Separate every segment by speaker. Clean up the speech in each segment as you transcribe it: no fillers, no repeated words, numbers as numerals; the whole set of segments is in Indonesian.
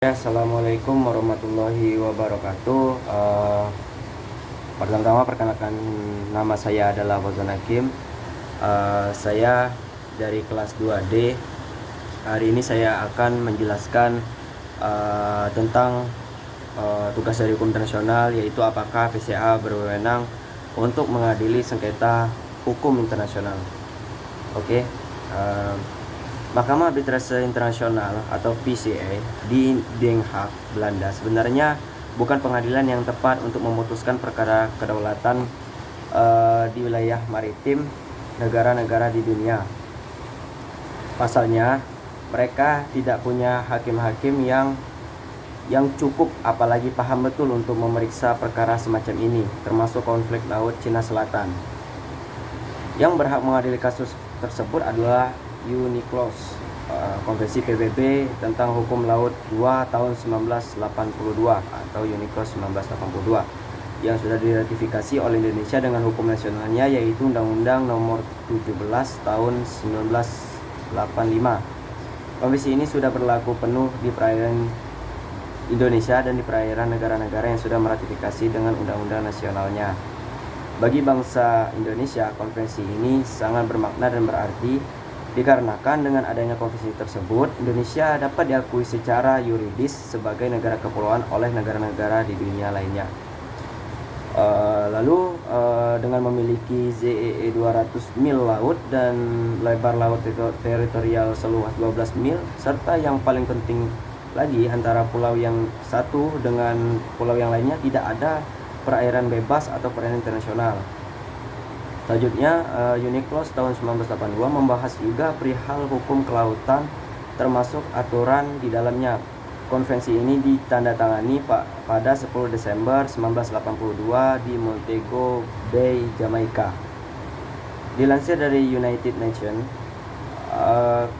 Speaker 1: Ya, Assalamualaikum warahmatullahi wabarakatuh. Pertama-tama perkenalkan, nama saya adalah Fauzan Hakim. Saya dari kelas 2D. Hari ini saya akan menjelaskan tentang tugas dari hukum internasional, yaitu apakah PCA berwenang untuk mengadili sengketa hukum internasional. Oke. Mahkamah Arbitrase Internasional atau PCA di Den Haag, Belanda sebenarnya bukan pengadilan yang tepat untuk memutuskan perkara kedaulatan di wilayah maritim negara-negara di dunia. Pasalnya, mereka tidak punya hakim-hakim yang cukup, apalagi paham betul untuk memeriksa perkara semacam ini, termasuk konflik laut Cina Selatan. Yang berhak mengadili kasus tersebut adalah UNICLOS, Konvensi PBB tentang Hukum Laut 2 tahun 1982 atau UNICLOS 1982 yang sudah diratifikasi oleh Indonesia dengan hukum nasionalnya, yaitu Undang-Undang Nomor 17 tahun 1985. Konvensi ini sudah berlaku penuh di perairan Indonesia dan di perairan negara-negara yang sudah meratifikasi dengan undang-undang nasionalnya. Bagi bangsa Indonesia, konvensi ini sangat bermakna dan berarti, dikarenakan dengan adanya konvensi tersebut, Indonesia dapat diakui secara yuridis sebagai negara kepulauan oleh negara-negara di dunia lainnya. Dengan memiliki ZEE 200 mil laut dan lebar laut teritorial seluas 12 mil, serta yang paling penting lagi, antara pulau yang satu dengan pulau yang lainnya tidak ada perairan bebas atau perairan internasional. Selanjutnya, UNICLOS tahun 1982 membahas juga perihal hukum kelautan, termasuk aturan di dalamnya. Konvensi ini ditandatangani pada 10 Desember 1982 di Montego Bay, Jamaika. Dilansir dari United Nations,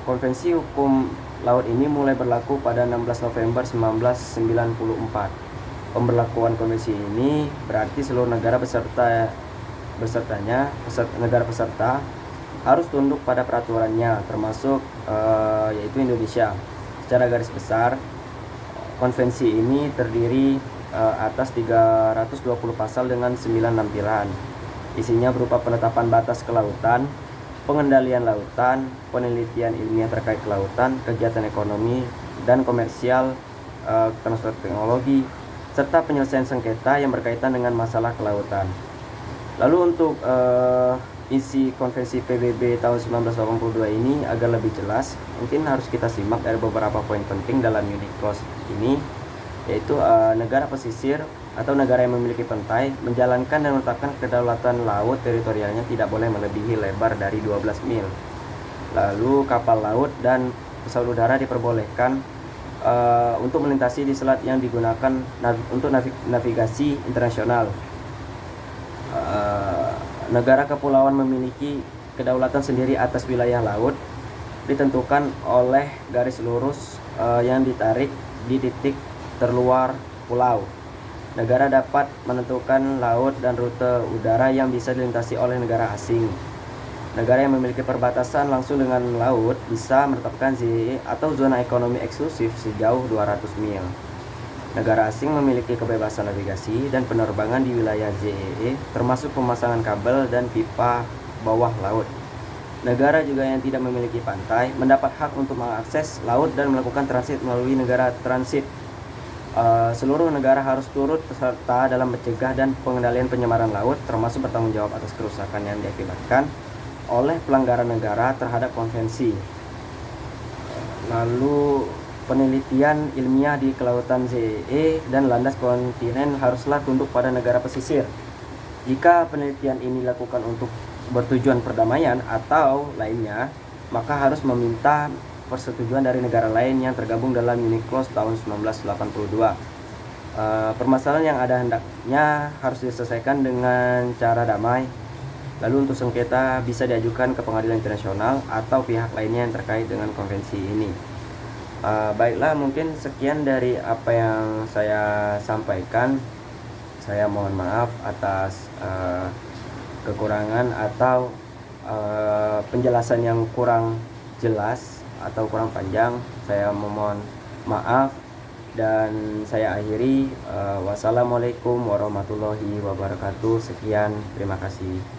Speaker 1: konvensi hukum laut ini mulai berlaku pada 16 November 1994. Pemberlakuan konvensi ini berarti seluruh negara negara peserta harus tunduk pada peraturannya, termasuk yaitu Indonesia. Secara garis besar, konvensi ini terdiri atas 320 pasal dengan 9 lampiran. Isinya berupa penetapan batas kelautan, pengendalian lautan, penelitian ilmiah terkait kelautan, kegiatan ekonomi dan komersial, transfer teknologi, serta penyelesaian sengketa yang berkaitan dengan masalah kelautan. Lalu untuk isi konvensi PBB tahun 1982 ini agar lebih jelas, mungkin harus kita simak dari beberapa poin penting dalam UNICLOS ini, yaitu negara pesisir atau negara yang memiliki pantai menjalankan dan menetapkan kedaulatan laut teritorialnya tidak boleh melebihi lebar dari 12 mil. Lalu kapal laut dan pesawat udara diperbolehkan untuk melintasi di selat yang digunakan untuk navigasi internasional. Negara kepulauan memiliki kedaulatan sendiri atas wilayah laut, ditentukan oleh garis lurus yang ditarik di titik terluar pulau. Negara dapat menentukan laut dan rute udara yang bisa dilintasi oleh negara asing. Negara yang memiliki perbatasan langsung dengan laut bisa menetapkan ZEE atau zona ekonomi eksklusif sejauh 200 mil. Negara asing memiliki kebebasan navigasi dan penerbangan di wilayah ZEE, termasuk pemasangan kabel dan pipa bawah laut. Negara juga yang tidak memiliki pantai mendapat hak untuk mengakses laut dan melakukan transit melalui negara transit. Seluruh negara harus turut serta dalam mencegah dan pengendalian pencemaran laut, termasuk bertanggung jawab atas kerusakan yang diakibatkan oleh pelanggaran negara terhadap konvensi. Lalu, penelitian ilmiah di kelautan ZEE dan landas kontinen haruslah tunduk pada negara pesisir. Jika penelitian ini dilakukan untuk bertujuan perdamaian atau lainnya, maka harus meminta persetujuan dari negara lain yang tergabung dalam UNICLOS tahun 1982. Permasalahan yang ada hendaknya harus diselesaikan dengan cara damai. Lalu untuk sengketa bisa diajukan ke pengadilan internasional atau pihak lainnya yang terkait dengan konvensi ini. Baiklah, mungkin sekian dari apa yang saya sampaikan. Saya mohon maaf atas kekurangan atau penjelasan yang kurang jelas atau kurang panjang. Saya memohon maaf. Dan saya akhiri, wassalamualaikum warahmatullahi wabarakatuh. Sekian, terima kasih.